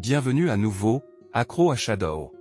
Bienvenue à nouveau, accro à Shadow.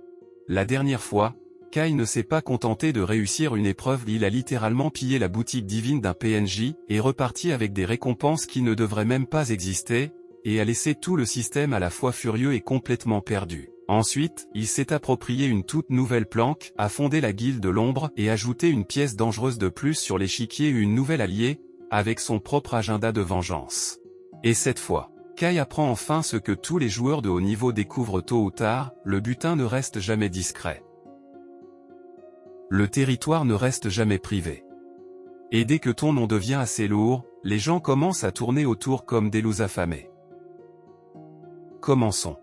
La dernière fois, Kai ne s'est pas contenté de réussir une épreuve, il a littéralement pillé la boutique divine d'un PNJ, et reparti avec des récompenses qui ne devraient même pas exister, et a laissé tout le système à la fois furieux et complètement perdu. Ensuite, il s'est approprié une toute nouvelle planque, a fondé la guilde de l'ombre et ajouté une pièce dangereuse de plus sur l'échiquier et une nouvelle alliée, avec son propre agenda de vengeance. Et cette fois, Kai apprend enfin ce que tous les joueurs de haut niveau découvrent tôt ou tard, le butin ne reste jamais discret. Le territoire ne reste jamais privé. Et dès que ton nom devient assez lourd, les gens commencent à tourner autour comme des loups affamés. Commençons.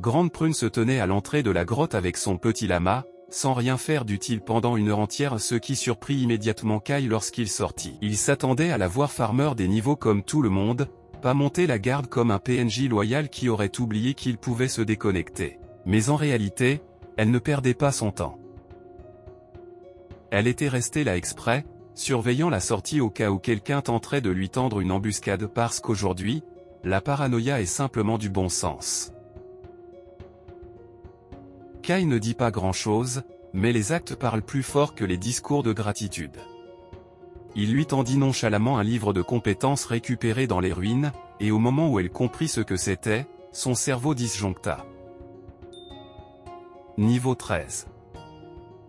Grande Prune se tenait à l'entrée de la grotte avec son petit lama, sans rien faire d'utile pendant une heure entière, ce qui surprit immédiatement Kai lorsqu'il sortit. Il s'attendait à la voir farmer des niveaux comme tout le monde, pas monter la garde comme un PNJ loyal qui aurait oublié qu'il pouvait se déconnecter. Mais en réalité, elle ne perdait pas son temps. Elle était restée là exprès, surveillant la sortie au cas où quelqu'un tenterait de lui tendre une embuscade parce qu'aujourd'hui, la paranoïa est simplement du bon sens. Kai ne dit pas grand-chose, mais les actes parlent plus fort que les discours de gratitude. Il lui tendit nonchalamment un livre de compétences récupéré dans les ruines, et au moment où elle comprit ce que c'était, son cerveau disjoncta. Niveau 13.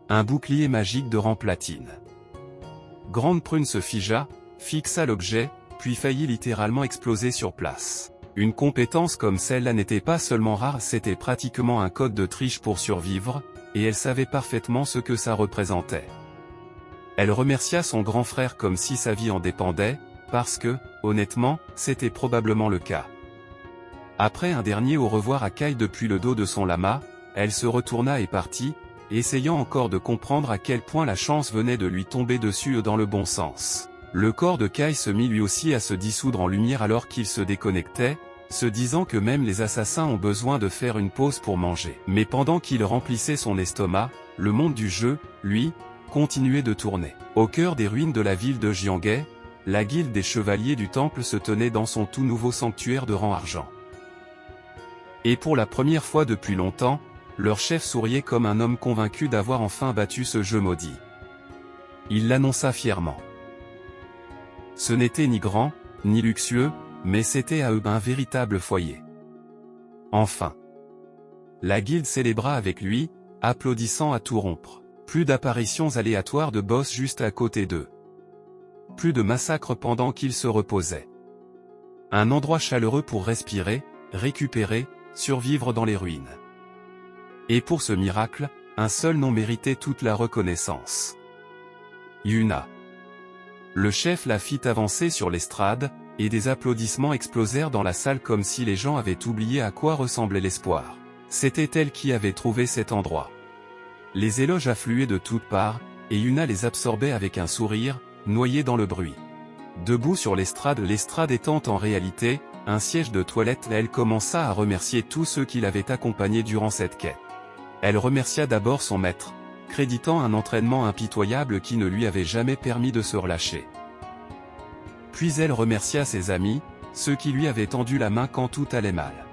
Un bouclier magique de rang platine. Grande Prune se figea, fixa l'objet, puis faillit littéralement exploser sur place. Une compétence comme celle-là n'était pas seulement rare, c'était pratiquement un code de triche pour survivre, et elle savait parfaitement ce que ça représentait. Elle remercia son grand frère comme si sa vie en dépendait, parce que, honnêtement, c'était probablement le cas. Après un dernier au revoir à Kai depuis le dos de son lama, elle se retourna et partit, essayant encore de comprendre à quel point la chance venait de lui tomber dessus dans le bon sens. Le corps de Kai se mit lui aussi à se dissoudre en lumière alors qu'il se déconnectait, se disant que même les assassins ont besoin de faire une pause pour manger. Mais pendant qu'il remplissait son estomac, le monde du jeu, lui, continuait de tourner. Au cœur des ruines de la ville de Jianghe, la guilde des chevaliers du temple se tenait dans son tout nouveau sanctuaire de rang argent. Et pour la première fois depuis longtemps, leur chef souriait comme un homme convaincu d'avoir enfin battu ce jeu maudit. Il l'annonça fièrement. Ce n'était ni grand, ni luxueux, mais c'était à eux un véritable foyer. Enfin. La guilde célébra avec lui, applaudissant à tout rompre. Plus d'apparitions aléatoires de boss juste à côté d'eux. Plus de massacres pendant qu'ils se reposaient. Un endroit chaleureux pour respirer, récupérer, survivre dans les ruines. Et pour ce miracle, un seul nom méritait toute la reconnaissance. Yuna. Le chef la fit avancer sur l'estrade, et des applaudissements explosèrent dans la salle comme si les gens avaient oublié à quoi ressemblait l'espoir. C'était elle qui avait trouvé cet endroit. Les éloges affluaient de toutes parts, et Yuna les absorbait avec un sourire, noyé dans le bruit. Debout sur l'estrade étant en réalité un siège de toilette, elle commença à remercier tous ceux qui l'avaient accompagnée durant cette quête. Elle remercia d'abord son maître, créditant un entraînement impitoyable qui ne lui avait jamais permis de se relâcher. Puis elle remercia ses amis, ceux qui lui avaient tendu la main quand tout allait mal.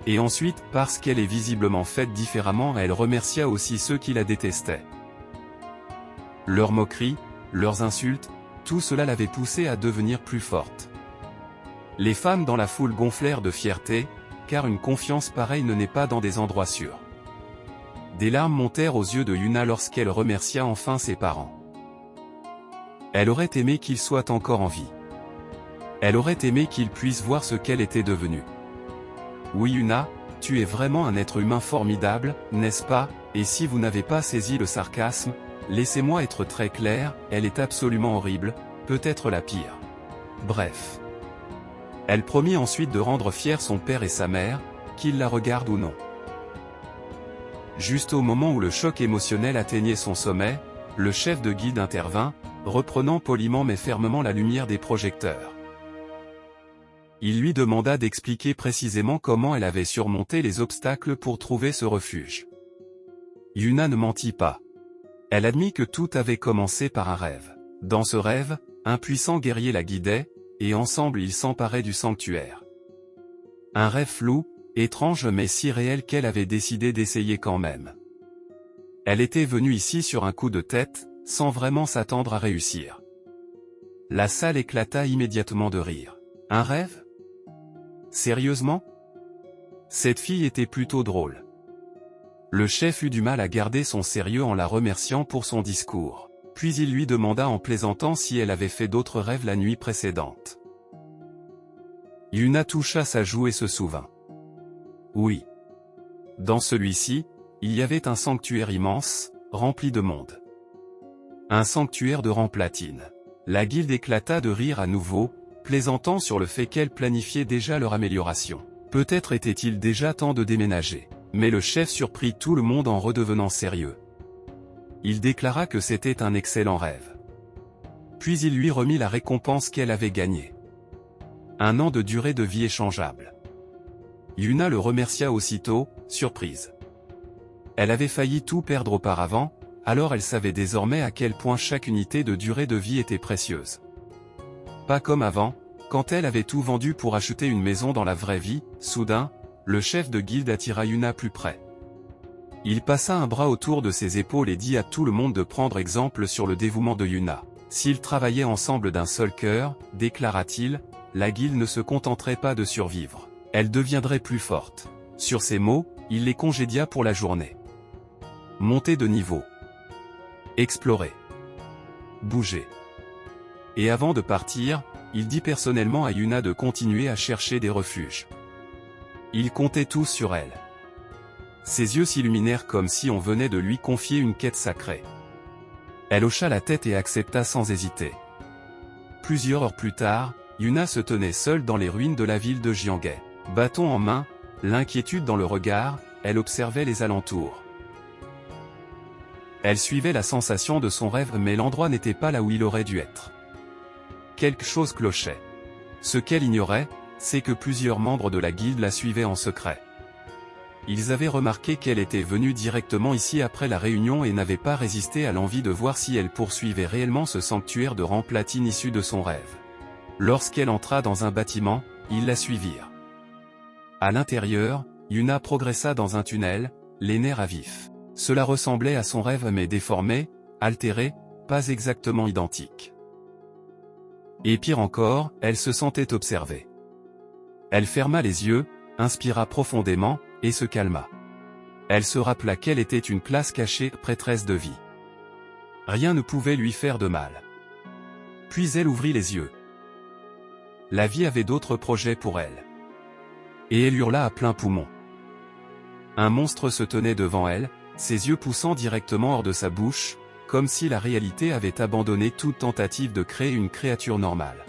Et ensuite, parce qu'elle est visiblement faite différemment, elle remercia aussi ceux qui la détestaient. Leurs moqueries, leurs insultes, tout cela l'avait poussée à devenir plus forte. Les femmes dans la foule gonflèrent de fierté, car une confiance pareille ne naît pas dans des endroits sûrs. Des larmes montèrent aux yeux de Yuna lorsqu'elle remercia enfin ses parents. Elle aurait aimé qu'ils soient encore en vie. Elle aurait aimé qu'ils puissent voir ce qu'elle était devenue. Oui Yuna, tu es vraiment un être humain formidable, n'est-ce pas? Et si vous n'avez pas saisi le sarcasme, laissez-moi être très clair, elle est absolument horrible, peut-être la pire. Bref. Elle promit ensuite de rendre fiers son père et sa mère, qu'ils la regardent ou non. Juste au moment où le choc émotionnel atteignait son sommet, le chef de guilde intervint, reprenant poliment mais fermement la lumière des projecteurs. Il lui demanda d'expliquer précisément comment elle avait surmonté les obstacles pour trouver ce refuge. Yuna ne mentit pas. Elle admit que tout avait commencé par un rêve. Dans ce rêve, un puissant guerrier la guidait, et ensemble ils s'emparaient du sanctuaire. Un rêve flou, étrange mais si réel qu'elle avait décidé d'essayer quand même. Elle était venue ici sur un coup de tête, sans vraiment s'attendre à réussir. La salle éclata immédiatement de rire. Un rêve? Sérieusement? Cette fille était plutôt drôle. Le chef eut du mal à garder son sérieux en la remerciant pour son discours. Puis il lui demanda en plaisantant si elle avait fait d'autres rêves la nuit précédente. Yuna toucha sa joue et se souvint. Oui. Dans celui-ci, il y avait un sanctuaire immense, rempli de monde. Un sanctuaire de Ramplatine. La guilde éclata de rire à nouveau, plaisantant sur le fait qu'elle planifiait déjà leur amélioration. Peut-être était-il déjà temps de déménager. Mais le chef surprit tout le monde en redevenant sérieux. Il déclara que c'était un excellent rêve. Puis il lui remit la récompense qu'elle avait gagnée. 1 an de durée de vie échangeable. Yuna le remercia aussitôt, surprise. Elle avait failli tout perdre auparavant, alors elle savait désormais à quel point chaque unité de durée de vie était précieuse. Pas comme avant, quand elle avait tout vendu pour acheter une maison dans la vraie vie. Soudain, le chef de guilde attira Yuna plus près. Il passa un bras autour de ses épaules et dit à tout le monde de prendre exemple sur le dévouement de Yuna. S'ils travaillaient ensemble d'un seul cœur, déclara-t-il, la guilde ne se contenterait pas de survivre. Elle deviendrait plus forte. Sur ces mots, il les congédia pour la journée. Monter de niveau. Explorer. Bouger. Et avant de partir, il dit personnellement à Yuna de continuer à chercher des refuges. Ils comptaient tous sur elle. Ses yeux s'illuminèrent comme si on venait de lui confier une quête sacrée. Elle hocha la tête et accepta sans hésiter. Plusieurs heures plus tard, Yuna se tenait seule dans les ruines de la ville de Jianghe. Bâton en main, l'inquiétude dans le regard, elle observait les alentours. Elle suivait la sensation de son rêve mais l'endroit n'était pas là où il aurait dû être. Quelque chose clochait. Ce qu'elle ignorait, c'est que plusieurs membres de la guilde la suivaient en secret. Ils avaient remarqué qu'elle était venue directement ici après la réunion et n'avaient pas résisté à l'envie de voir si elle poursuivait réellement ce sanctuaire de Ramplatine issu de son rêve. Lorsqu'elle entra dans un bâtiment, ils la suivirent. À l'intérieur, Yuna progressa dans un tunnel, les nerfs à vif. Cela ressemblait à son rêve mais déformé, altéré, pas exactement identique. Et pire encore, elle se sentait observée. Elle ferma les yeux, inspira profondément, et se calma. Elle se rappela qu'elle était une classe cachée, prêtresse de vie. Rien ne pouvait lui faire de mal. Puis elle ouvrit les yeux. La vie avait d'autres projets pour elle. Et elle hurla à plein poumon. Un monstre se tenait devant elle, ses yeux poussant directement hors de sa bouche, comme si la réalité avait abandonné toute tentative de créer une créature normale.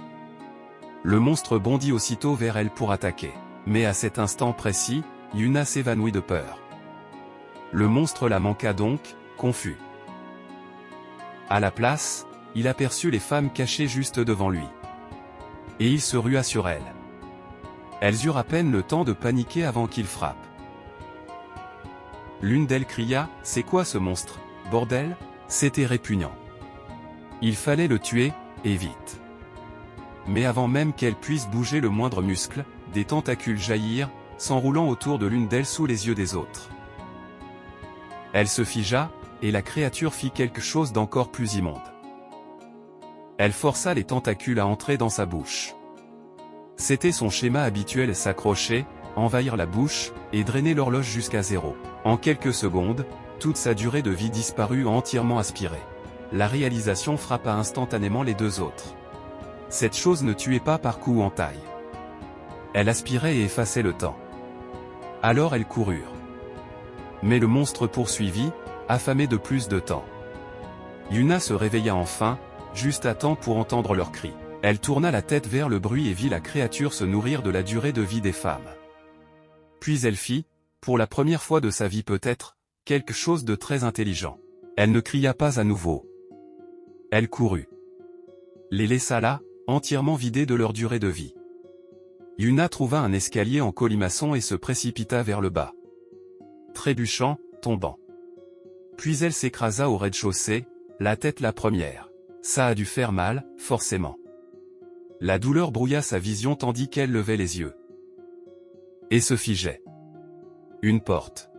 Le monstre bondit aussitôt vers elle pour attaquer. Mais à cet instant précis, Yuna s'évanouit de peur. Le monstre la manqua donc, confus. À la place, il aperçut les femmes cachées juste devant lui. Et il se rua sur elles. Elles eurent à peine le temps de paniquer avant qu'il frappe. L'une d'elles cria, « C'est quoi ce monstre, bordel ?» C'était répugnant. Il fallait le tuer, et vite. Mais avant même qu'elle puisse bouger le moindre muscle, des tentacules jaillirent, s'enroulant autour de l'une d'elles sous les yeux des autres. Elle se figea, et la créature fit quelque chose d'encore plus immonde. Elle força les tentacules à entrer dans sa bouche. C'était son schéma habituel, s'accrocher, envahir la bouche, et drainer l'horloge jusqu'à 0. En quelques secondes, toute sa durée de vie disparut entièrement aspirée. La réalisation frappa instantanément les deux autres. Cette chose ne tuait pas par coup ou en taille. Elle aspirait et effaçait le temps. Alors elles coururent. Mais le monstre poursuivit, affamé de plus de temps. Yuna se réveilla enfin, juste à temps pour entendre leurs cris. Elle tourna la tête vers le bruit et vit la créature se nourrir de la durée de vie des femmes. Puis elle fit, pour la première fois de sa vie peut-être, quelque chose de très intelligent. Elle ne cria pas à nouveau. Elle courut. Les laissa là, entièrement vidés de leur durée de vie. Yuna trouva un escalier en colimaçon et se précipita vers le bas. Trébuchant, tombant. Puis elle s'écrasa au rez-de-chaussée, la tête la première. Ça a dû faire mal, forcément. La douleur brouilla sa vision tandis qu'elle levait les yeux. et se figeait. Une porte.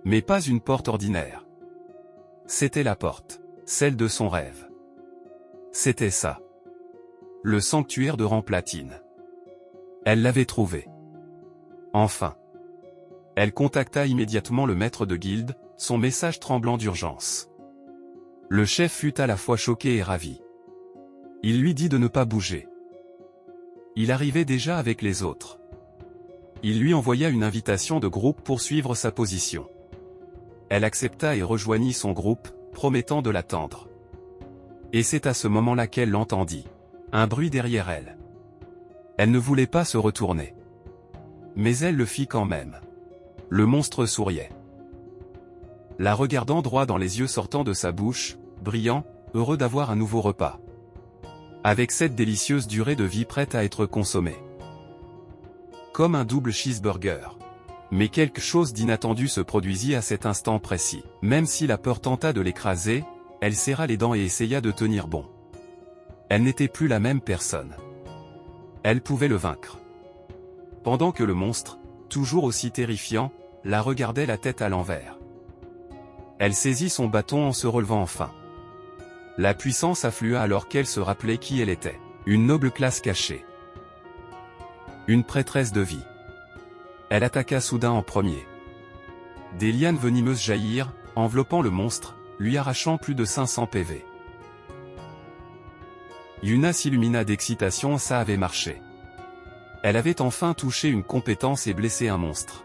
Mais pas une porte ordinaire. C'était la porte, celle de son rêve. C'était ça. Le sanctuaire de Ramplatine. Elle l'avait trouvé. Enfin. Elle contacta immédiatement le maître de guilde, son message tremblant d'urgence. Le chef fut à la fois choqué et ravi. Il lui dit de ne pas bouger. Il arrivait déjà avec les autres. Il lui envoya une invitation de groupe pour suivre sa position. Elle accepta et rejoignit son groupe, promettant de l'attendre. Et c'est à ce moment-là qu'elle l'entendit. Un bruit derrière elle. Elle ne voulait pas se retourner. Mais elle le fit quand même. Le monstre souriait. La regardant droit dans les yeux sortant de sa bouche, brillant, heureux d'avoir un nouveau repas. Avec cette délicieuse durée de vie prête à être consommée. Comme un double cheeseburger. Mais quelque chose d'inattendu se produisit à cet instant précis. Même si la peur tenta de l'écraser, elle serra les dents et essaya de tenir bon. Elle n'était plus la même personne. Elle pouvait le vaincre. Pendant que le monstre, toujours aussi terrifiant, la regardait la tête à l'envers. Elle saisit son bâton en se relevant enfin. La puissance afflua alors qu'elle se rappelait qui elle était. Une noble classe cachée. Une prêtresse de vie. Elle attaqua soudain en premier. Des lianes venimeuses jaillirent, enveloppant le monstre, lui arrachant plus de 500 PV. Yuna s'illumina d'excitation, ça avait marché. Elle avait enfin touché une compétence et blessé un monstre.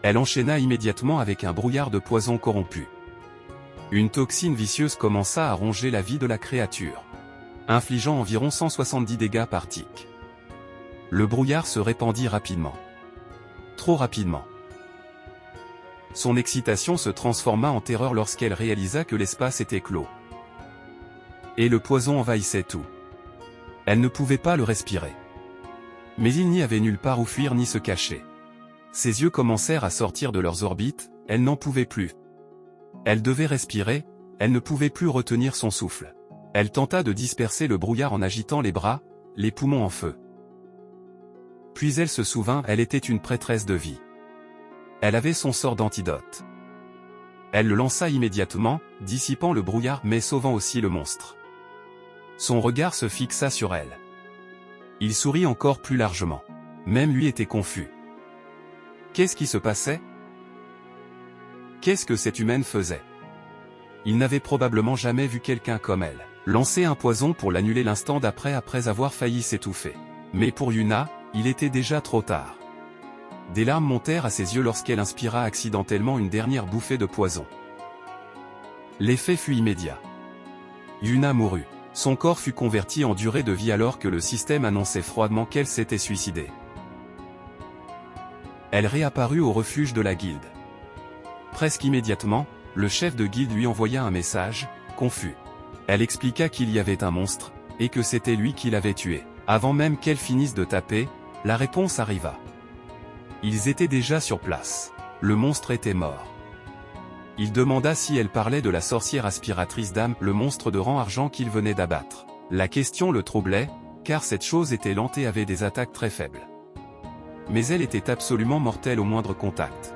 Elle enchaîna immédiatement avec un brouillard de poison corrompu. Une toxine vicieuse commença à ronger la vie de la créature, infligeant environ 170 dégâts par tic. Le brouillard se répandit rapidement. Trop rapidement. Son excitation se transforma en terreur lorsqu'elle réalisa que l'espace était clos. Et le poison envahissait tout. Elle ne pouvait pas le respirer. Mais il n'y avait nulle part où fuir ni se cacher. Ses yeux commencèrent à sortir de leurs orbites, elle n'en pouvait plus. Elle devait respirer, elle ne pouvait plus retenir son souffle. Elle tenta de disperser le brouillard en agitant les bras, les poumons en feu. Puis elle se souvint, elle était une prêtresse de vie. Elle avait son sort d'antidote. Elle le lança immédiatement, dissipant le brouillard mais sauvant aussi le monstre. Son regard se fixa sur elle. Il sourit encore plus largement. Même lui était confus. Qu'est-ce qui se passait? Qu'est-ce que cette humaine faisait? Il n'avait probablement jamais vu quelqu'un comme elle. Lancer un poison pour l'annuler l'instant d'après après avoir failli s'étouffer. Mais pour Yuna, il était déjà trop tard. Des larmes montèrent à ses yeux lorsqu'elle inspira accidentellement une dernière bouffée de poison. L'effet fut immédiat. Yuna mourut. Son corps fut converti en durée de vie alors que le système annonçait froidement qu'elle s'était suicidée. Elle réapparut au refuge de la guilde. Presque immédiatement, le chef de guilde lui envoya un message, confus. Elle expliqua qu'il y avait un monstre, et que c'était lui qui l'avait tué. Avant même qu'elle finisse de taper, la réponse arriva. Ils étaient déjà sur place. Le monstre était mort. Il demanda si elle parlait de la sorcière aspiratrice d'âme, le monstre de rang argent qu'il venait d'abattre. La question le troublait, car cette chose était lente et avait des attaques très faibles. Mais elle était absolument mortelle au moindre contact.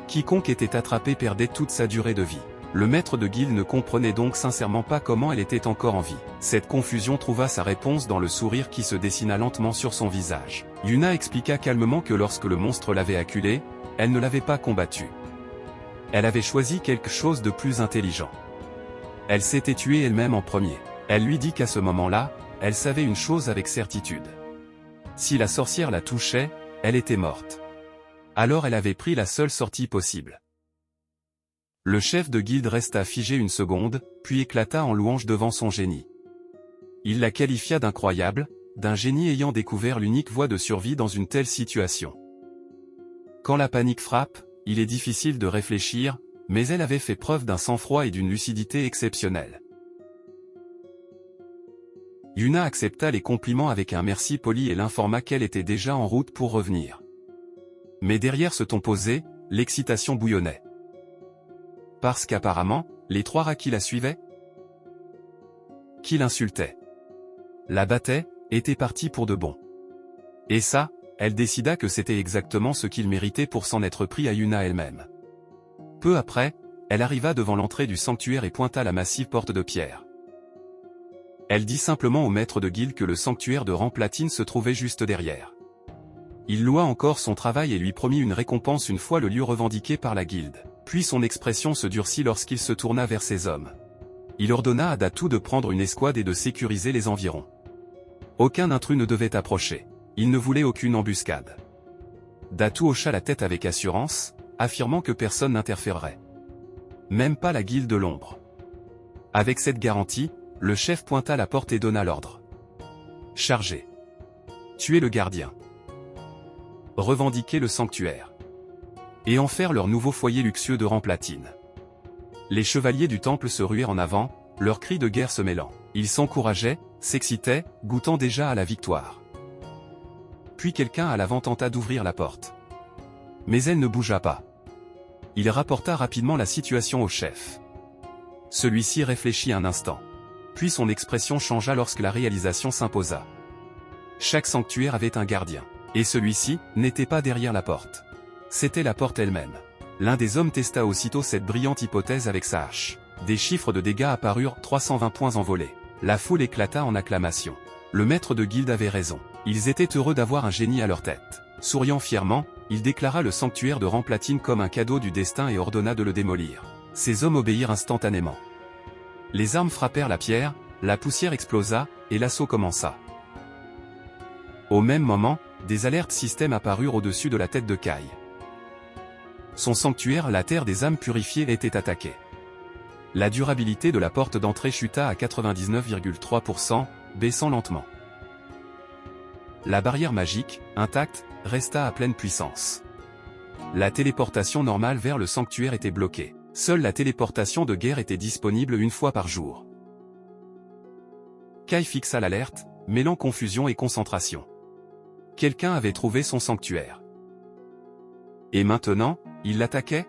Quiconque était attrapé perdait toute sa durée de vie. Le maître de guilde ne comprenait donc sincèrement pas comment elle était encore en vie. Cette confusion trouva sa réponse dans le sourire qui se dessina lentement sur son visage. Yuna expliqua calmement que lorsque le monstre l'avait acculée, elle ne l'avait pas combattu. Elle avait choisi quelque chose de plus intelligent. Elle s'était tuée elle-même en premier. Elle lui dit qu'à ce moment-là, elle savait une chose avec certitude. Si la sorcière la touchait, elle était morte. Alors elle avait pris la seule sortie possible. Le chef de guilde resta figé une seconde, puis éclata en louange devant son génie. Il la qualifia d'incroyable, d'un génie ayant découvert l'unique voie de survie dans une telle situation. Quand la panique frappe, il est difficile de réfléchir, mais elle avait fait preuve d'un sang-froid et d'une lucidité exceptionnelle. Yuna accepta les compliments avec un merci poli et l'informa qu'elle était déjà en route pour revenir. Mais derrière ce ton posé, l'excitation bouillonnait. Parce qu'apparemment, les trois rats qui la suivaient, qui l'insultaient, la battaient, étaient partis pour de bon. Et ça, elle décida que c'était exactement ce qu'il méritait pour s'en être pris à Yuna elle-même. Peu après, elle arriva devant l'entrée du sanctuaire et pointa la massive porte de pierre. Elle dit simplement au maître de guilde que le sanctuaire de Ramplatine se trouvait juste derrière. Il loua encore son travail et lui promit une récompense une fois le lieu revendiqué par la guilde. Puis son expression se durcit lorsqu'il se tourna vers ses hommes. Il ordonna à Datu de prendre une escouade et de sécuriser les environs. Aucun intrus ne devait approcher. Il ne voulait aucune embuscade. Datu hocha la tête avec assurance, affirmant que personne n'interférerait. Même pas la guilde de l'ombre. Avec cette garantie, le chef pointa la porte et donna l'ordre. Chargez. Tuez le gardien. Revendiquer le sanctuaire. Et en faire leur nouveau foyer luxueux de Ramplatine. Les chevaliers du temple se ruaient en avant, leurs cris de guerre se mêlant. Ils s'encourageaient, s'excitaient, goûtant déjà à la victoire. Puis quelqu'un à l'avant tenta d'ouvrir la porte. Mais elle ne bougea pas. Il rapporta rapidement la situation au chef. Celui-ci réfléchit un instant. Puis son expression changea lorsque la réalisation s'imposa. Chaque sanctuaire avait un gardien. Et celui-ci n'était pas derrière la porte. C'était la porte elle-même. L'un des hommes testa aussitôt cette brillante hypothèse avec sa hache. Des chiffres de dégâts apparurent, 320 points envolés. La foule éclata en acclamations. Le maître de guilde avait raison. Ils étaient heureux d'avoir un génie à leur tête. Souriant fièrement, il déclara le sanctuaire de Ramplatine comme un cadeau du destin et ordonna de le démolir. Ses hommes obéirent instantanément. Les armes frappèrent la pierre, la poussière explosa, et l'assaut commença. Au même moment, des alertes système apparurent au-dessus de la tête de Kai. Son sanctuaire, la terre des âmes purifiées, était attaqué. La durabilité de la porte d'entrée chuta à 99,3%, baissant lentement. La barrière magique, intacte, resta à pleine puissance. La téléportation normale vers le sanctuaire était bloquée. Seule la téléportation de guerre était disponible une fois par jour. Kai fixa l'alerte, mêlant confusion et concentration. Quelqu'un avait trouvé son sanctuaire. Et maintenant, il l'attaquait?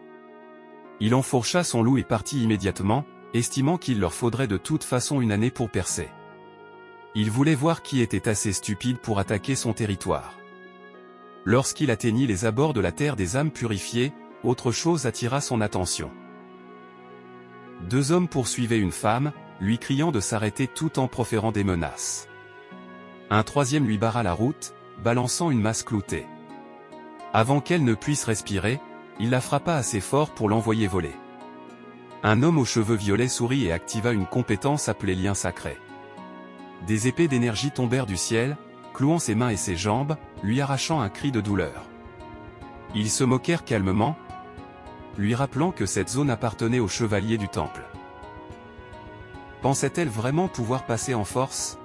Il enfourcha son loup et partit immédiatement, estimant qu'il leur faudrait de toute façon une année pour percer. Il voulait voir qui était assez stupide pour attaquer son territoire. Lorsqu'il atteignit les abords de la terre des âmes purifiées, autre chose attira son attention. Deux hommes poursuivaient une femme, lui criant de s'arrêter tout en proférant des menaces. Un troisième lui barra la route, balançant une masse cloutée. Avant qu'elle ne puisse respirer, il la frappa assez fort pour l'envoyer voler. Un homme aux cheveux violets sourit et activa une compétence appelée lien sacré. Des épées d'énergie tombèrent du ciel, clouant ses mains et ses jambes, lui arrachant un cri de douleur. Ils se moquèrent calmement, lui rappelant que cette zone appartenait aux chevaliers du temple. Pensait-elle vraiment pouvoir passer en force?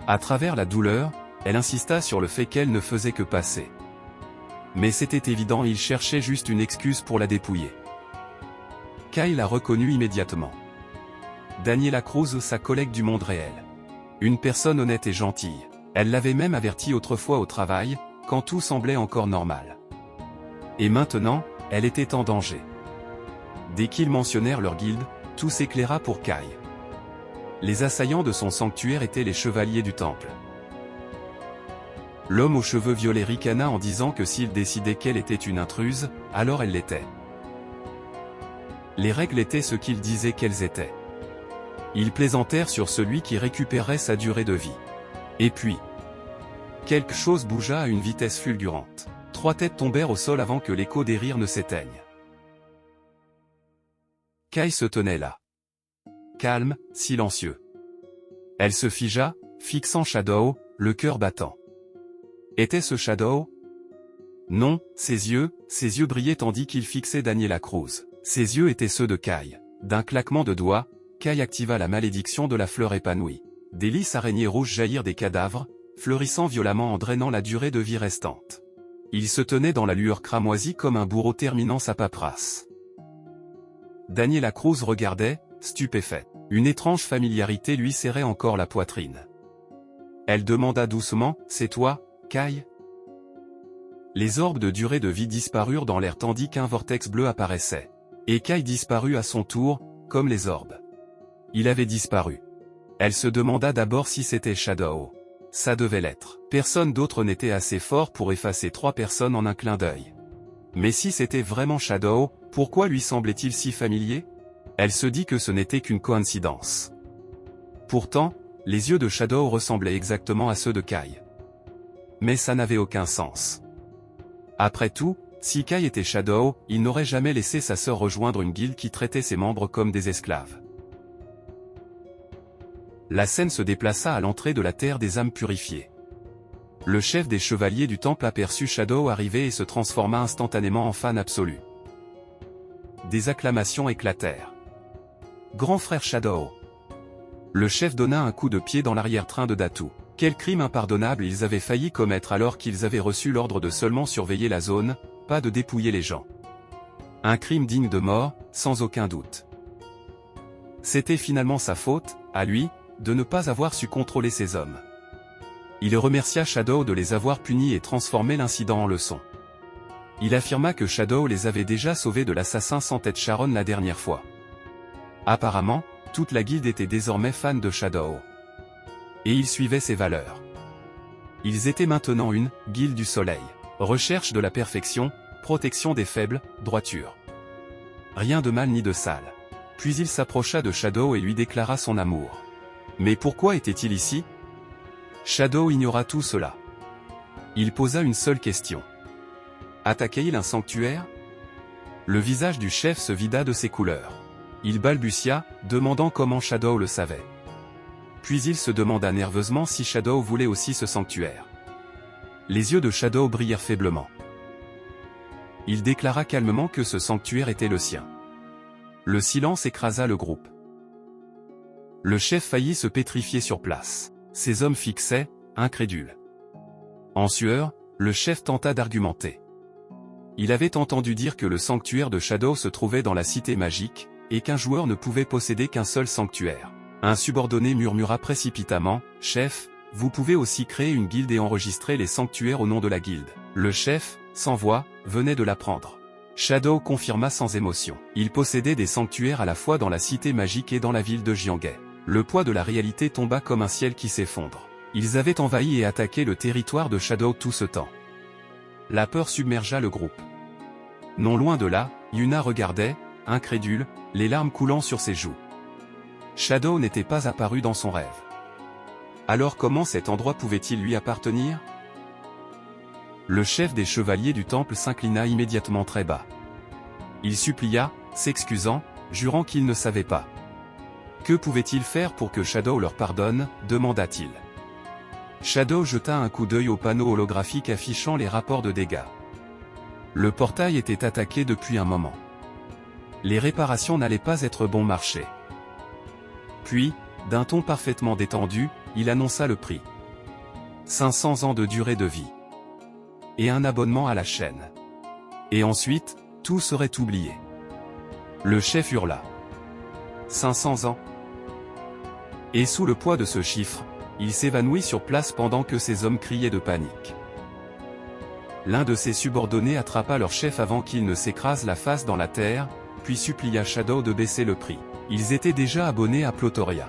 À travers la douleur, elle insista sur le fait qu'elle ne faisait que passer. Mais c'était évident, il cherchait juste une excuse pour la dépouiller. Kai l'a reconnue immédiatement. Daniela Cruz, sa collègue du monde réel. Une personne honnête et gentille. Elle l'avait même averti autrefois au travail, quand tout semblait encore normal. Et maintenant, elle était en danger. Dès qu'ils mentionnèrent leur guilde, tout s'éclaira pour Kai. Les assaillants de son sanctuaire étaient les chevaliers du temple. L'homme aux cheveux violets ricana en disant que s'il décidait qu'elle était une intruse, alors elle l'était. Les règles étaient ce qu'il disait qu'elles étaient. Ils plaisantèrent sur celui qui récupérait sa durée de vie. Et puis, quelque chose bougea à une vitesse fulgurante. 3 têtes tombèrent au sol avant que l'écho des rires ne s'éteigne. Kai se tenait là. Calme, silencieux. Elle se figea, fixant Shadow, le cœur battant. Était-ce Shadow? Non, ses yeux brillaient tandis qu'il fixait Daniela Cruz. Ses yeux étaient ceux de Kai. D'un claquement de doigts, Kai activa la malédiction de la fleur épanouie. Des lys araignées rouges jaillirent des cadavres, fleurissant violemment en drainant la durée de vie restante. Il se tenait dans la lueur cramoisie comme un bourreau terminant sa paperasse. Daniela Cruz regardait, stupéfaite. Une étrange familiarité lui serrait encore la poitrine. Elle demanda doucement, « C'est toi, Kai ?» Les orbes de durée de vie disparurent dans l'air tandis qu'un vortex bleu apparaissait. Et Kai disparut à son tour, comme les orbes. Il avait disparu. Elle se demanda d'abord si c'était Shadow. ça devait l'être. Personne d'autre n'était assez fort pour effacer 3 personnes en un clin d'œil. Mais si c'était vraiment Shadow, pourquoi lui semblait-il si familier? Elle se dit que ce n'était qu'une coïncidence. Pourtant, les yeux de Shadow ressemblaient exactement à ceux de Kai. Mais ça n'avait aucun sens. Après tout, si Kai était Shadow, il n'aurait jamais laissé sa sœur rejoindre une guilde qui traitait ses membres comme des esclaves. La scène se déplaça à l'entrée de la terre des âmes purifiées. Le chef des chevaliers du temple aperçut Shadow arriver et se transforma instantanément en fan absolu. Des acclamations éclatèrent. Grand frère Shadow. Le chef donna un coup de pied dans l'arrière-train de Datu. Quel crime impardonnable ils avaient failli commettre alors qu'ils avaient reçu l'ordre de seulement surveiller la zone, pas de dépouiller les gens. Un crime digne de mort, sans aucun doute. C'était finalement sa faute, à lui, de ne pas avoir su contrôler ses hommes. Il remercia Shadow de les avoir punis et transformé l'incident en leçon. Il affirma que Shadow les avait déjà sauvés de l'assassin sans tête Sharon la dernière fois. Apparemment, toute la guilde était désormais fan de Shadow. Et ils suivaient ses valeurs. Ils étaient maintenant une « guilde du soleil ». Recherche de la perfection, protection des faibles, droiture. Rien de mal ni de sale. Puis il s'approcha de Shadow et lui déclara son amour. Mais pourquoi était-il ici? Shadow ignora tout cela. Il posa une seule question. Attaquait-il un sanctuaire? Le visage du chef se vida de ses couleurs. Il balbutia, demandant comment Shadow le savait. Puis il se demanda nerveusement si Shadow voulait aussi ce sanctuaire. Les yeux de Shadow brillèrent faiblement. Il déclara calmement que ce sanctuaire était le sien. Le silence écrasa le groupe. Le chef faillit se pétrifier sur place. Ses hommes fixaient, incrédules. En sueur, le chef tenta d'argumenter. Il avait entendu dire que le sanctuaire de Shadow se trouvait dans la cité magique, et qu'un joueur ne pouvait posséder qu'un seul sanctuaire. Un subordonné murmura précipitamment, « Chef, vous pouvez aussi créer une guilde et enregistrer les sanctuaires au nom de la guilde. » Le chef, sans voix, venait de l'apprendre. Shadow confirma sans émotion. Il possédait des sanctuaires à la fois dans la cité magique et dans la ville de Jianghe. Le poids de la réalité tomba comme un ciel qui s'effondre. Ils avaient envahi et attaqué le territoire de Shadow tout ce temps. La peur submergea le groupe. Non loin de là, Yuna regardait, incrédule, les larmes coulant sur ses joues. Shadow n'était pas apparu dans son rêve. Alors comment cet endroit pouvait-il lui appartenir? Le chef des chevaliers du temple s'inclina immédiatement très bas. Il supplia, s'excusant, jurant qu'il ne savait pas. Que pouvait-il faire pour que Shadow leur pardonne, demanda-t-il. Shadow jeta un coup d'œil au panneau holographique affichant les rapports de dégâts. Le portail était attaqué depuis un moment. Les réparations n'allaient pas être bon marché. Puis, d'un ton parfaitement détendu, il annonça le prix. 500 ans de durée de vie. Et un abonnement à la chaîne. Et ensuite, tout serait oublié. Le chef hurla. 500 ans. Et sous le poids de ce chiffre, il s'évanouit sur place pendant que ses hommes criaient de panique. L'un de ses subordonnés attrapa leur chef avant qu'il ne s'écrase la face dans la terre, puis supplia Shadow de baisser le prix. Ils étaient déjà abonnés à Plotoria.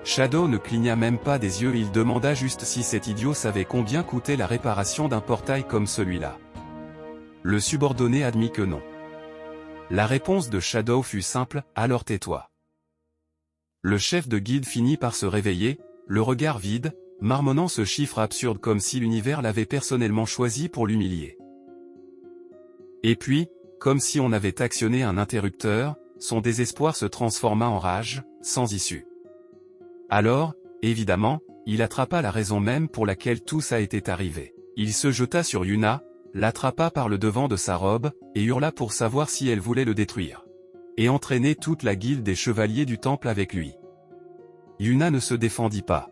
Shadow ne cligna même pas des yeux et il demanda juste si cet idiot savait combien coûtait la réparation d'un portail comme celui-là. Le subordonné admit que non. La réponse de Shadow fut simple, alors tais-toi. Le chef de guilde finit par se réveiller, le regard vide, marmonnant ce chiffre absurde comme si l'univers l'avait personnellement choisi pour l'humilier. Et puis, comme si on avait actionné un interrupteur, son désespoir se transforma en rage, sans issue. Alors, évidemment, il attrapa la raison même pour laquelle tout ça était arrivé. Il se jeta sur Yuna, l'attrapa par le devant de sa robe, et hurla pour savoir si elle voulait le détruire. Et entraîner toute la guilde des chevaliers du temple avec lui. Yuna ne se défendit pas.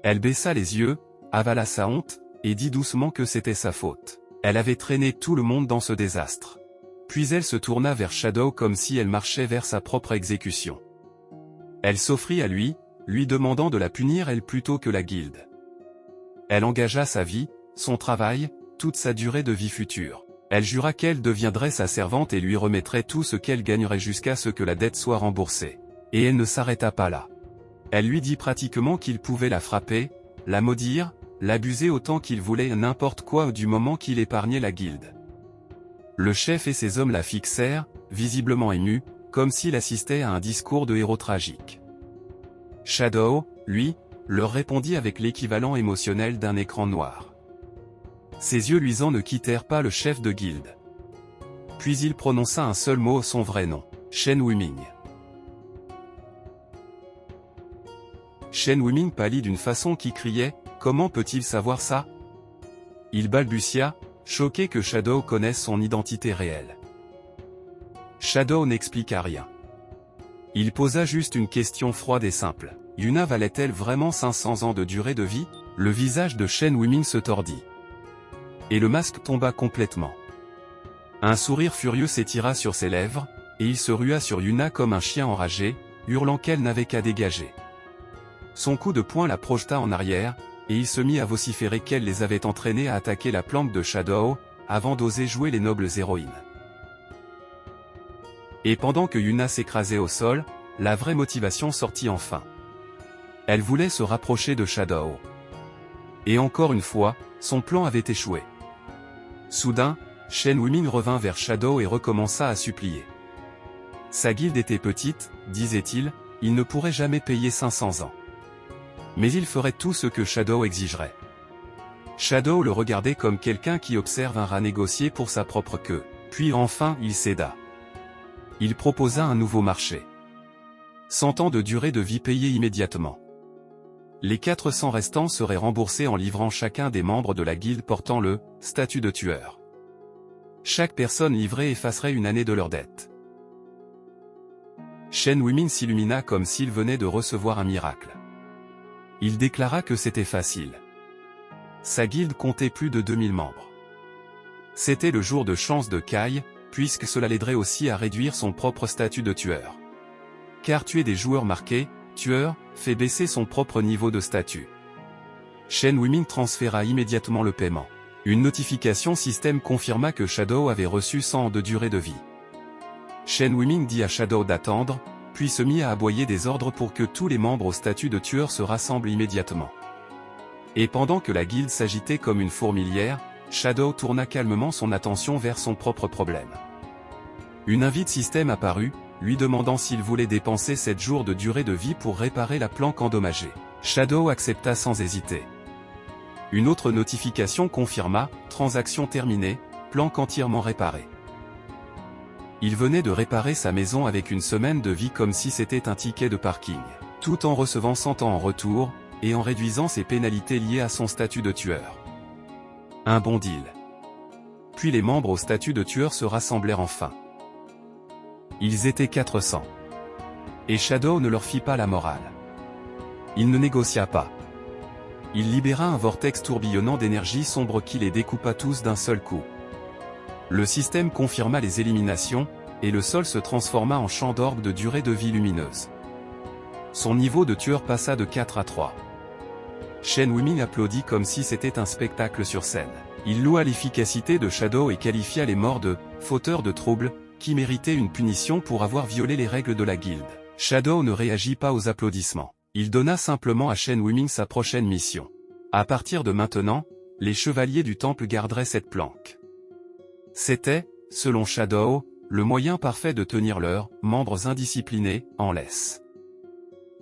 Elle baissa les yeux, avala sa honte, et dit doucement que c'était sa faute. Elle avait traîné tout le monde dans ce désastre. Puis elle se tourna vers Shadow comme si elle marchait vers sa propre exécution. Elle s'offrit à lui demandant de la punir elle plutôt que la guilde. Elle engagea sa vie, son travail, toute sa durée de vie future. Elle jura qu'elle deviendrait sa servante et lui remettrait tout ce qu'elle gagnerait jusqu'à ce que la dette soit remboursée. Et elle ne s'arrêta pas là. Elle lui dit pratiquement qu'il pouvait la frapper, la maudire, l'abuser autant qu'il voulait n'importe quoi du moment qu'il épargnait la guilde. Le chef et ses hommes la fixèrent, visiblement émus, comme s'il assistait à un discours de héros tragique. Shadow, lui, leur répondit avec l'équivalent émotionnel d'un écran noir. Ses yeux luisants ne quittèrent pas le chef de guilde. Puis il prononça un seul mot, son vrai nom, Shen Wuming. Shen Wuming pâlit d'une façon qui criait « Comment peut-il savoir ça ?» Il balbutia, choqué que Shadow connaisse son identité réelle. Shadow n'expliqua rien. Il posa juste une question froide et simple. Yuna valait-elle vraiment 500 ans de durée de vie? Le visage de Shen Wuming se tordit. Et le masque tomba complètement. Un sourire furieux s'étira sur ses lèvres, et il se rua sur Yuna comme un chien enragé, hurlant qu'elle n'avait qu'à dégager. Son coup de poing la projeta en arrière, et il se mit à vociférer qu'elle les avait entraînés à attaquer la planque de Shadow, avant d'oser jouer les nobles héroïnes. Et pendant que Yuna s'écrasait au sol, la vraie motivation sortit enfin. Elle voulait se rapprocher de Shadow. Et encore une fois, son plan avait échoué. Soudain, Shen Wuming revint vers Shadow et recommença à supplier. Sa guilde était petite, disait-il, il ne pourrait jamais payer 500 ans. Mais il ferait tout ce que Shadow exigerait. Shadow le regardait comme quelqu'un qui observe un rat négocier pour sa propre queue, puis enfin il céda. Il proposa un nouveau marché. 100 ans de durée de vie payée immédiatement. Les 400 restants seraient remboursés en livrant chacun des membres de la guilde portant le statut de tueur. Chaque personne livrée effacerait une année de leur dette. Shen Wuming s'illumina comme s'il venait de recevoir un miracle. Il déclara que c'était facile. Sa guilde comptait plus de 2000 membres. C'était le jour de chance de Kai, puisque cela l'aiderait aussi à réduire son propre statut de tueur. Car tuer des joueurs marqués, tueur, fait baisser son propre niveau de statut. Shen Wuming transféra immédiatement le paiement. Une notification système confirma que Shadow avait reçu 100 ans de durée de vie. Shen Wuming dit à Shadow d'attendre, puis se mit à aboyer des ordres pour que tous les membres au statut de tueur se rassemblent immédiatement. Et pendant que la guilde s'agitait comme une fourmilière, Shadow tourna calmement son attention vers son propre problème. Une invite système apparut, lui demandant s'il voulait dépenser 7 jours de durée de vie pour réparer la planque endommagée. Shadow accepta sans hésiter. Une autre notification confirma, transaction terminée, planque entièrement réparée. Il venait de réparer sa maison avec une semaine de vie comme si c'était un ticket de parking, tout en recevant 100 ans en retour, et en réduisant ses pénalités liées à son statut de tueur. Un bon deal. Puis les membres au statut de tueur se rassemblèrent enfin. Ils étaient 400. Et Shadow ne leur fit pas la morale. Il ne négocia pas. Il libéra un vortex tourbillonnant d'énergie sombre qui les découpa tous d'un seul coup. Le système confirma les éliminations, et le sol se transforma en champ d'orgue de durée de vie lumineuse. Son niveau de tueur passa de 4 à 3. Shen Wuming applaudit comme si c'était un spectacle sur scène. Il loua l'efficacité de Shadow et qualifia les morts de « fauteurs de troubles », qui méritaient une punition pour avoir violé les règles de la guilde. Shadow ne réagit pas aux applaudissements. Il donna simplement à Shen Wuming sa prochaine mission. À partir de maintenant, les chevaliers du temple garderaient cette planque. C'était, selon Shadow, le moyen parfait de tenir leurs membres indisciplinés en laisse.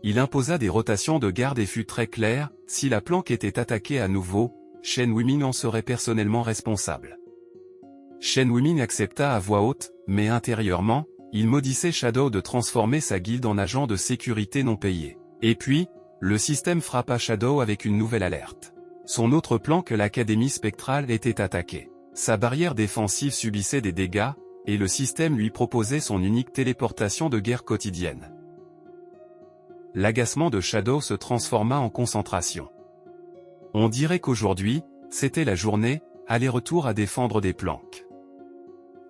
Il imposa des rotations de garde et fut très clair, si la planque était attaquée à nouveau, Shen Wuming en serait personnellement responsable. Shen Wuming accepta à voix haute, mais intérieurement, il maudissait Shadow de transformer sa guilde en agent de sécurité non payé. Et puis, le système frappa Shadow avec une nouvelle alerte. Son autre planque, l'Académie spectrale, était attaquée. Sa barrière défensive subissait des dégâts, et le système lui proposait son unique téléportation de guerre quotidienne. L'agacement de Shadow se transforma en concentration. On dirait qu'aujourd'hui, c'était la journée, aller-retour à défendre des planques.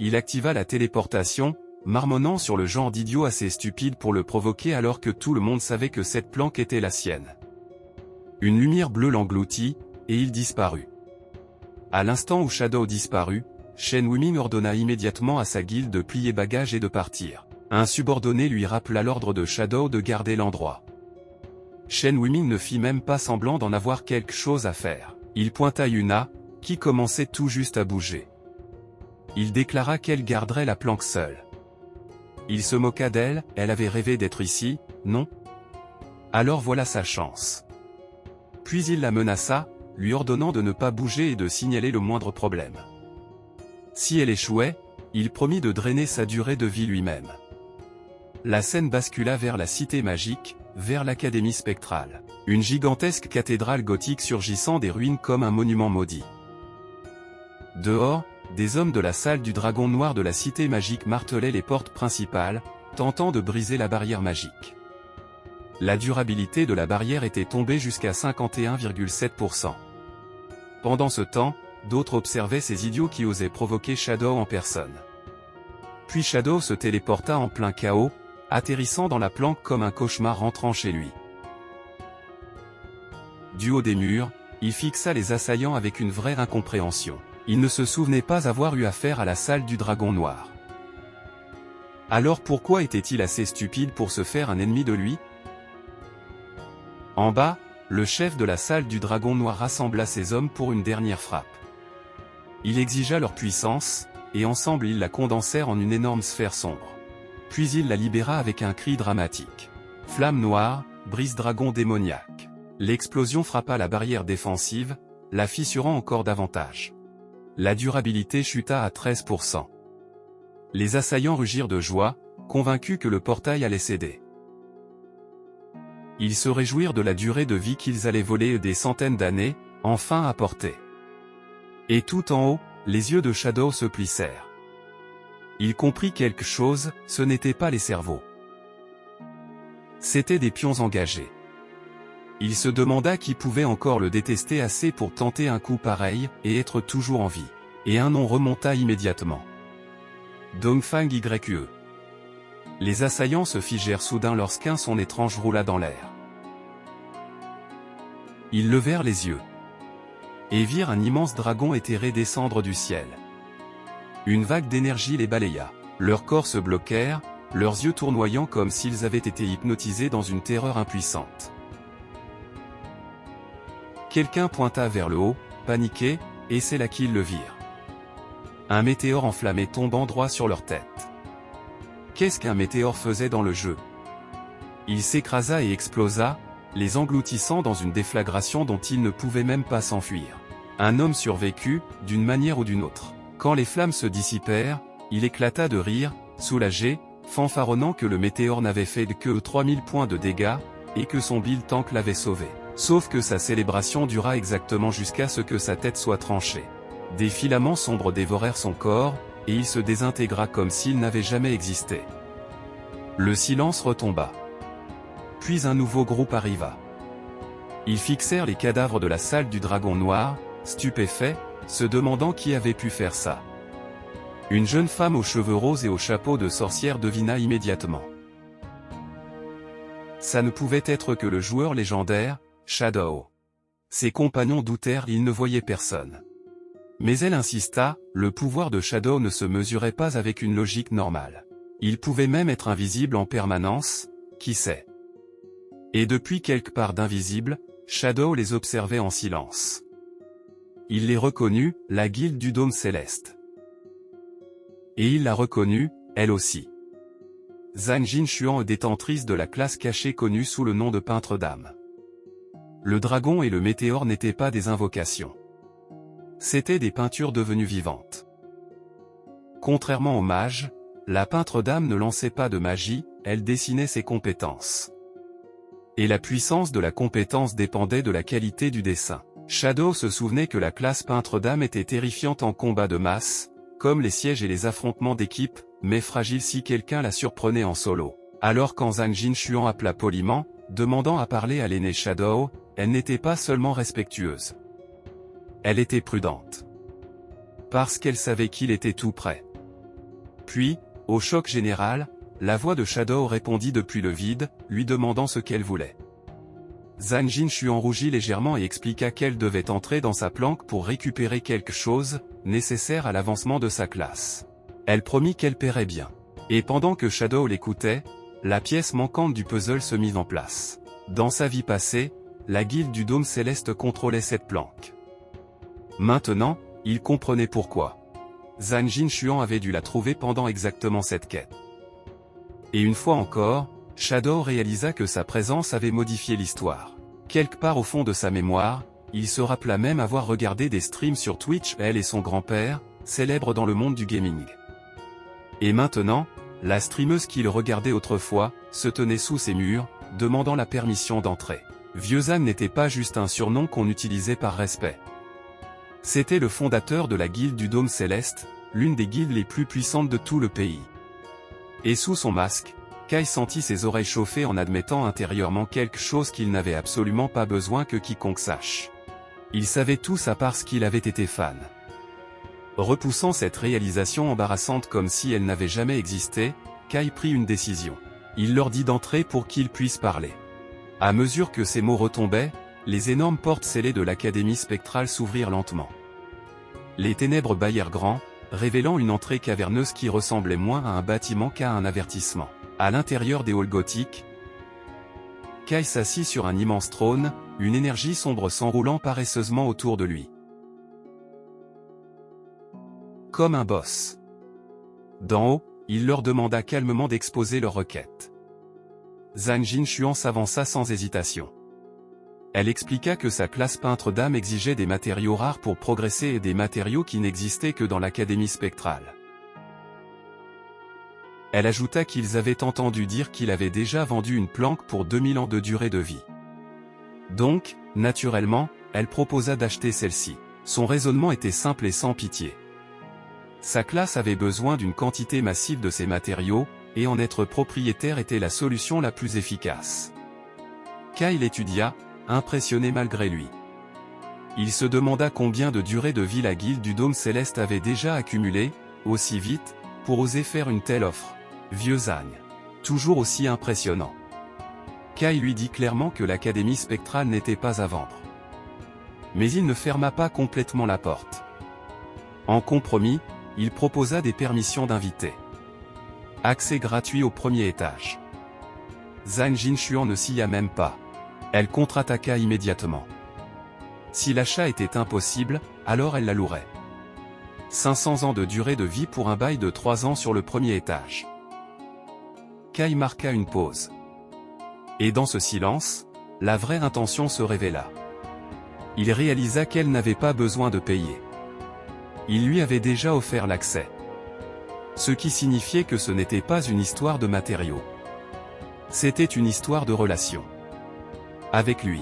Il activa la téléportation, marmonnant sur le genre d'idiot assez stupide pour le provoquer alors que tout le monde savait que cette planque était la sienne. Une lumière bleue l'engloutit, et il disparut. À l'instant où Shadow disparut, Shen Wuming ordonna immédiatement à sa guilde de plier bagages et de partir. Un subordonné lui rappela l'ordre de Shadow de garder l'endroit. Shen Wiming ne fit même pas semblant d'en avoir quelque chose à faire. Il pointa Yuna, qui commençait tout juste à bouger. Il déclara qu'elle garderait la planque seule. Il se moqua d'elle, elle avait rêvé d'être ici, non? Alors voilà sa chance. Puis il la menaça, lui ordonnant de ne pas bouger et de signaler le moindre problème. Si elle échouait, il promit de drainer sa durée de vie lui-même. La scène bascula vers la cité magique, vers l'Académie spectrale. Une gigantesque cathédrale gothique surgissant des ruines comme un monument maudit. Dehors, des hommes de la salle du dragon noir de la cité magique martelaient les portes principales, tentant de briser la barrière magique. La durabilité de la barrière était tombée jusqu'à 51,7%. Pendant ce temps, d'autres observaient ces idiots qui osaient provoquer Shadow en personne. Puis Shadow se téléporta en plein chaos, atterrissant dans la planque comme un cauchemar rentrant chez lui. Du haut des murs, il fixa les assaillants avec une vraie incompréhension. Il ne se souvenait pas avoir eu affaire à la salle du dragon noir. Alors pourquoi était-il assez stupide pour se faire un ennemi de lui? En bas, le chef de la salle du dragon noir rassembla ses hommes pour une dernière frappe. Il exigea leur puissance, et ensemble ils la condensèrent en une énorme sphère sombre. Puis il la libéra avec un cri dramatique. Flamme noire, brise-dragon démoniaque. L'explosion frappa la barrière défensive, la fissurant encore davantage. La durabilité chuta à 13%. Les assaillants rugirent de joie, convaincus que le portail allait céder. Ils se réjouirent de la durée de vie qu'ils allaient voler des centaines d'années, enfin apporter. Et tout en haut, les yeux de Shadow se plissèrent. Il comprit quelque chose, ce n'étaient pas les cerveaux. C'étaient des pions engagés. Il se demanda qui pouvait encore le détester assez pour tenter un coup pareil, et être toujours en vie. Et un nom remonta immédiatement. Dongfang Ye. Les assaillants se figèrent soudain lorsqu'un son étrange roula dans l'air. Ils levèrent les yeux. Et virent un immense dragon éthéré descendre du ciel. Une vague d'énergie les balaya. Leurs corps se bloquèrent, leurs yeux tournoyant comme s'ils avaient été hypnotisés dans une terreur impuissante. Quelqu'un pointa vers le haut, paniqué, et c'est là qu'ils le virent. Un météore enflammé tombant droit sur leur tête. Qu'est-ce qu'un météore faisait dans le jeu? Il s'écrasa et explosa, les engloutissant dans une déflagration dont ils ne pouvaient même pas s'enfuir. Un homme survécut, d'une manière ou d'une autre. Quand les flammes se dissipèrent, il éclata de rire, soulagé, fanfaronnant que le météore n'avait fait que 3000 points de dégâts, et que son Bill Tank l'avait sauvé. Sauf que sa célébration dura exactement jusqu'à ce que sa tête soit tranchée. Des filaments sombres dévorèrent son corps, et il se désintégra comme s'il n'avait jamais existé. Le silence retomba. Puis un nouveau groupe arriva. Ils fixèrent les cadavres de la salle du dragon noir, stupéfaits, se demandant qui avait pu faire ça. Une jeune femme aux cheveux roses et au chapeau de sorcière devina immédiatement. Ça ne pouvait être que le joueur légendaire, Shadow. Ses compagnons doutèrent, ils ne voyaient personne. Mais elle insista, le pouvoir de Shadow ne se mesurait pas avec une logique normale. Il pouvait même être invisible en permanence, qui sait. Et depuis quelque part d'invisible, Shadow les observait en silence. Il les reconnut, la guilde du dôme céleste. Et il la reconnut, elle aussi. Zhang Jinshuan, détentrice de la classe cachée connue sous le nom de peintre d'âme. Le dragon et le météore n'étaient pas des invocations. C'étaient des peintures devenues vivantes. Contrairement aux mages, la peintre d'âme ne lançait pas de magie, elle dessinait ses compétences. Et la puissance de la compétence dépendait de la qualité du dessin. Shadow se souvenait que la classe peintre d'âme était terrifiante en combat de masse, comme les sièges et les affrontements d'équipe, mais fragile si quelqu'un la surprenait en solo. Alors quand Zhang Jinshuan appela poliment, demandant à parler à l'aîné Shadow, elle n'était pas seulement respectueuse. Elle était prudente. Parce qu'elle savait qu'il était tout près. Puis, au choc général, la voix de Shadow répondit depuis le vide, lui demandant ce qu'elle voulait. Zhang Jinshuan rougit légèrement et expliqua qu'elle devait entrer dans sa planque pour récupérer quelque chose, nécessaire à l'avancement de sa classe. Elle promit qu'elle paierait bien. Et pendant que Shadow l'écoutait, la pièce manquante du puzzle se mit en place. Dans sa vie passée, la guilde du Dôme Céleste contrôlait cette planque. Maintenant, il comprenait pourquoi. Zhang Jinchuan avait dû la trouver pendant exactement cette quête. Et une fois encore, Shadow réalisa que sa présence avait modifié l'histoire. Quelque part au fond de sa mémoire, il se rappela même avoir regardé des streams sur Twitch, elle et son grand-père, célèbres dans le monde du gaming. Et maintenant, la streameuse qu'il regardait autrefois, se tenait sous ses murs, demandant la permission d'entrer. Vieux Zhang n'était pas juste un surnom qu'on utilisait par respect. C'était le fondateur de la guilde du Dôme Céleste, l'une des guildes les plus puissantes de tout le pays. Et sous son masque, Kai sentit ses oreilles chauffer en admettant intérieurement quelque chose qu'il n'avait absolument pas besoin que quiconque sache. Ils savaient tout ça parce qu'il avait été fan. Repoussant cette réalisation embarrassante comme si elle n'avait jamais existé, Kai prit une décision. Il leur dit d'entrer pour qu'ils puissent parler. À mesure que ces mots retombaient, les énormes portes scellées de l'Académie spectrale s'ouvrirent lentement. Les ténèbres bâillèrent grand, révélant une entrée caverneuse qui ressemblait moins à un bâtiment qu'à un avertissement. À l'intérieur des halls gothiques, Kai s'assit sur un immense trône, une énergie sombre s'enroulant paresseusement autour de lui. Comme un boss. D'en haut, il leur demanda calmement d'exposer leurs requêtes. Zhang Jinchuan s'avança sans hésitation. Elle expliqua que sa classe peintre d'âme exigeait des matériaux rares pour progresser et des matériaux qui n'existaient que dans l'Académie spectrale. Elle ajouta qu'ils avaient entendu dire qu'il avait déjà vendu une planque pour 2000 ans de durée de vie. Donc, naturellement, elle proposa d'acheter celle-ci. Son raisonnement était simple et sans pitié. Sa classe avait besoin d'une quantité massive de ces matériaux, et en être propriétaire était la solution la plus efficace. Kai l'étudia, impressionné malgré lui. Il se demanda combien de durée de vie la guilde du Dôme Céleste avait déjà accumulé, aussi vite, pour oser faire une telle offre. Vieux Zhang. Toujours aussi impressionnant. Kai lui dit clairement que l'Académie spectrale n'était pas à vendre. Mais il ne ferma pas complètement la porte. En compromis, il proposa des permissions d'inviter. Accès gratuit au premier étage. Zhang Jinchuan ne s'y a même pas. Elle contre-attaqua immédiatement. Si l'achat était impossible, alors elle la louerait. 500 ans de durée de vie pour un bail de 3 ans sur le premier étage. Kai marqua une pause. Et dans ce silence, la vraie intention se révéla. Il réalisa qu'elle n'avait pas besoin de payer. Il lui avait déjà offert l'accès. Ce qui signifiait que ce n'était pas une histoire de matériaux. C'était une histoire de relation. Avec lui.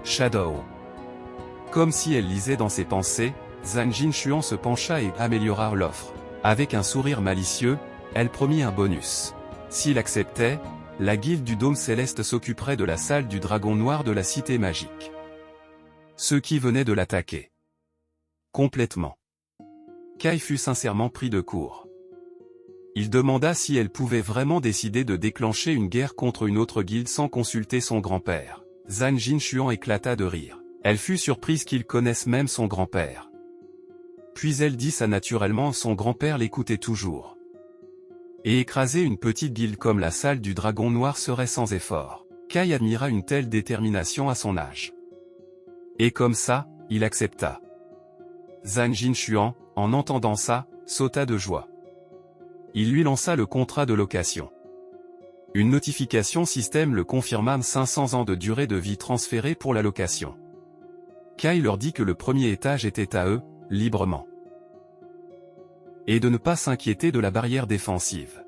Shadow. Comme si elle lisait dans ses pensées, Zhang Jinchuan se pencha et améliora l'offre. Avec un sourire malicieux, elle promit un bonus. S'il acceptait, la guilde du Dôme Céleste s'occuperait de la salle du dragon noir de la cité magique. Ceux qui venaient de l'attaquer. Complètement. Kai fut sincèrement pris de court. Il demanda si elle pouvait vraiment décider de déclencher une guerre contre une autre guilde sans consulter son grand-père. Zhang Jinchuan éclata de rire. Elle fut surprise qu'il connaisse même son grand-père. Puis elle dit ça naturellement, son grand-père l'écoutait toujours. Et écraser une petite guilde comme la salle du dragon noir serait sans effort. Kai admira une telle détermination à son âge. Et comme ça, il accepta. Zhang Jinchuan, en entendant ça, sauta de joie. Il lui lança le contrat de location. Une notification système le confirma, 500 ans de durée de vie transférée pour la location. Kai leur dit que le premier étage était à eux, librement. Et de ne pas s'inquiéter de la barrière défensive.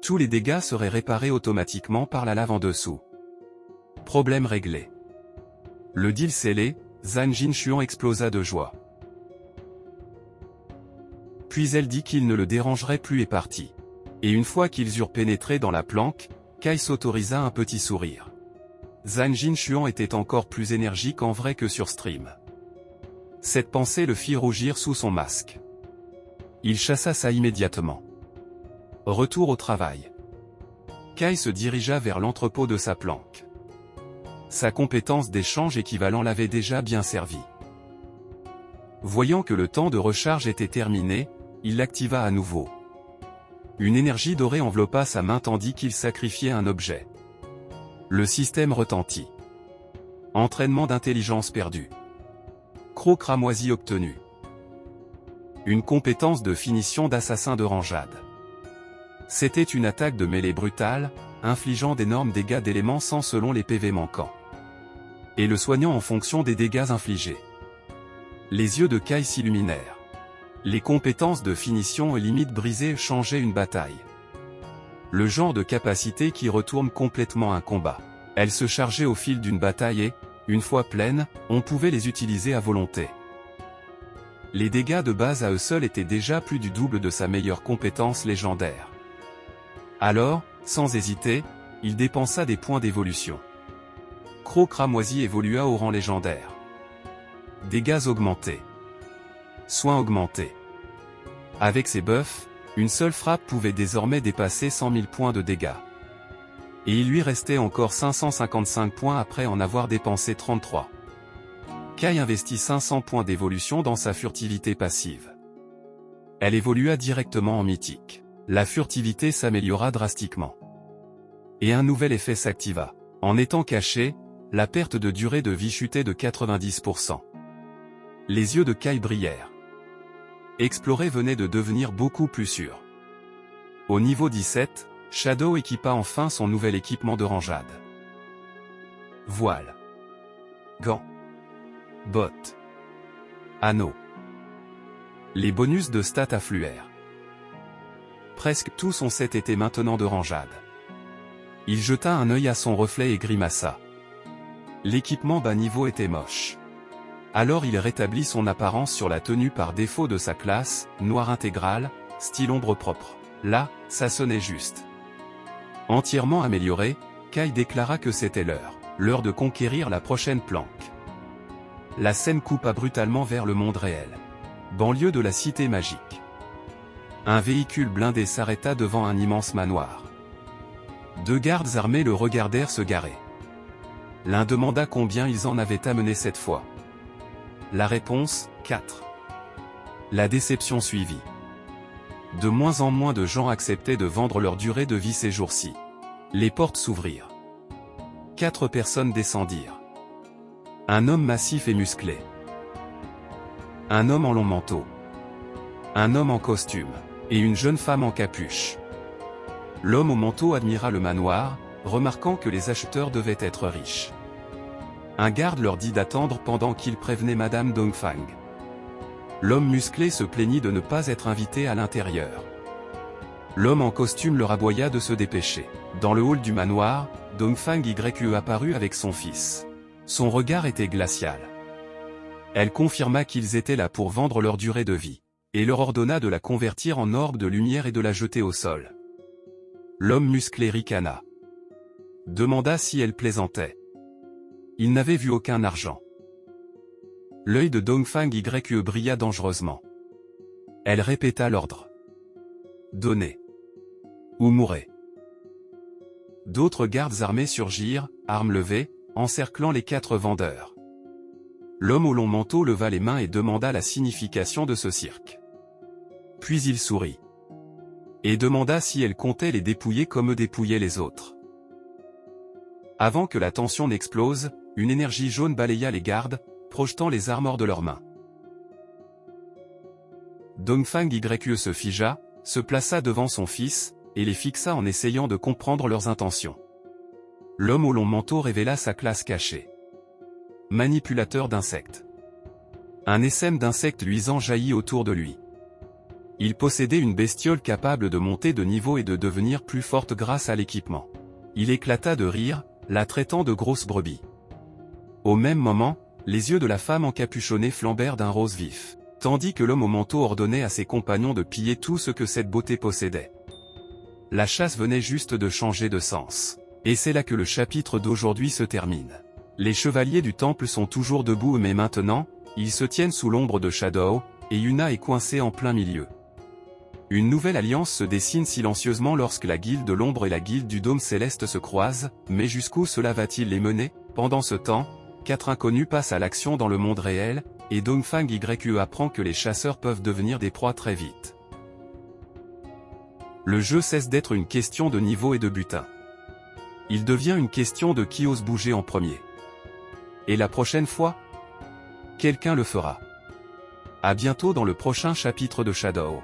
Tous les dégâts seraient réparés automatiquement par la lave en dessous. Problème réglé. Le deal scellé, Zhang Jinchuan explosa de joie. Puis elle dit qu'il ne le dérangerait plus et partit. Et une fois qu'ils eurent pénétré dans la planque, Kai s'autorisa un petit sourire. Zhang Jinchuan était encore plus énergique en vrai que sur stream. Cette pensée le fit rougir sous son masque. Il chassa ça immédiatement. Retour au travail. Kai se dirigea vers l'entrepôt de sa planque. Sa compétence d'échange équivalent l'avait déjà bien servi. Voyant que le temps de recharge était terminé, il l'activa à nouveau. Une énergie dorée enveloppa sa main tandis qu'il sacrifiait un objet. Le système retentit. Entraînement d'intelligence perdu. Croc cramoisi obtenu. Une compétence de finition d'assassin de rangeade. C'était une attaque de mêlée brutale, infligeant d'énormes dégâts d'éléments sans selon les PV manquants. Et le soignant en fonction des dégâts infligés. Les yeux de Kai s'illuminèrent. Les compétences de finition et limite brisée changeaient une bataille. Le genre de capacité qui retourne complètement un combat. Elles se chargeaient au fil d'une bataille et, une fois pleines, on pouvait les utiliser à volonté. Les dégâts de base à eux seuls étaient déjà plus du double de sa meilleure compétence légendaire. Alors, sans hésiter, il dépensa des points d'évolution. Croc cramoisi évolua au rang légendaire. Dégâts augmentés. Soins augmentés. Avec ses buffs, une seule frappe pouvait désormais dépasser 100 000 points de dégâts. Et il lui restait encore 555 points après en avoir dépensé 33. Kai investit 500 points d'évolution dans sa furtivité passive. Elle évolua directement en mythique. La furtivité s'améliora drastiquement. Et un nouvel effet s'activa. En étant caché, la perte de durée de vie chutait de 90%. Les yeux de Kai brillèrent. Explorer venait de devenir beaucoup plus sûr. Au niveau 17, Shadow équipa enfin son nouvel équipement de rangeade. Voile. Gants. Bottes. Anneaux. Les bonus de stats affluèrent. Presque tout son set était maintenant de rangeade. Il jeta un œil à son reflet et grimaça. L'équipement bas niveau était moche. Alors il rétablit son apparence sur la tenue par défaut de sa classe, noir intégral, style ombre propre. Là, ça sonnait juste. Entièrement amélioré, Kai déclara que c'était l'heure de conquérir la prochaine planque. La scène coupa brutalement vers le monde réel. Banlieue de la cité magique. Un véhicule blindé s'arrêta devant un immense manoir. Deux gardes armés le regardèrent se garer. L'un demanda combien ils en avaient amené cette fois. La réponse, 4. La déception suivit. De moins en moins de gens acceptaient de vendre leur durée de vie ces jours-ci. Les portes s'ouvrirent. 4 personnes descendirent. Un homme massif et musclé. Un homme en long manteau. Un homme en costume. Et une jeune femme en capuche. L'homme au manteau admira le manoir, remarquant que les acheteurs devaient être riches. Un garde leur dit d'attendre pendant qu'il prévenait Madame Dongfang. L'homme musclé se plaignit de ne pas être invité à l'intérieur. L'homme en costume leur aboya de se dépêcher. Dans le hall du manoir, Dongfang YE apparut avec son fils. Son regard était glacial. Elle confirma qu'ils étaient là pour vendre leur durée de vie, et leur ordonna de la convertir en orbe de lumière et de la jeter au sol. L'homme musclé ricana. Demanda si elle plaisantait. Il n'avait vu aucun argent. L'œil de Dongfang YE brilla dangereusement. Elle répéta l'ordre. Donnez. Ou mourrez. D'autres gardes armés surgirent, armes levées, encerclant les 4 vendeurs. L'homme au long manteau leva les mains et demanda la signification de ce cirque. Puis il sourit. Et demanda si elle comptait les dépouiller comme eux dépouillaient les autres. Avant que la tension n'explose, une énergie jaune balaya les gardes, projetant les armes hors de leurs mains. Dongfang YE se figea, se plaça devant son fils, et les fixa en essayant de comprendre leurs intentions. L'homme au long manteau révéla sa classe cachée. Manipulateur d'insectes. Un essaim d'insectes luisants jaillit autour de lui. Il possédait une bestiole capable de monter de niveau et de devenir plus forte grâce à l'équipement. Il éclata de rire, la traitant de grosse brebis. Au même moment, les yeux de la femme encapuchonnée flambèrent d'un rose vif, tandis que l'homme au manteau ordonnait à ses compagnons de piller tout ce que cette beauté possédait. La chasse venait juste de changer de sens. Et c'est là que le chapitre d'aujourd'hui se termine. Les chevaliers du temple sont toujours debout mais maintenant, ils se tiennent sous l'ombre de Shadow, et Yuna est coincée en plein milieu. Une nouvelle alliance se dessine silencieusement lorsque la guilde de l'ombre et la guilde du dôme céleste se croisent, mais jusqu'où cela va-t-il les mener? Pendant ce temps, 4 inconnus passent à l'action dans le monde réel, et Dongfang YE apprend que les chasseurs peuvent devenir des proies très vite. Le jeu cesse d'être une question de niveau et de butin. Il devient une question de qui ose bouger en premier. Et la prochaine fois, quelqu'un le fera. À bientôt dans le prochain chapitre de Shadow.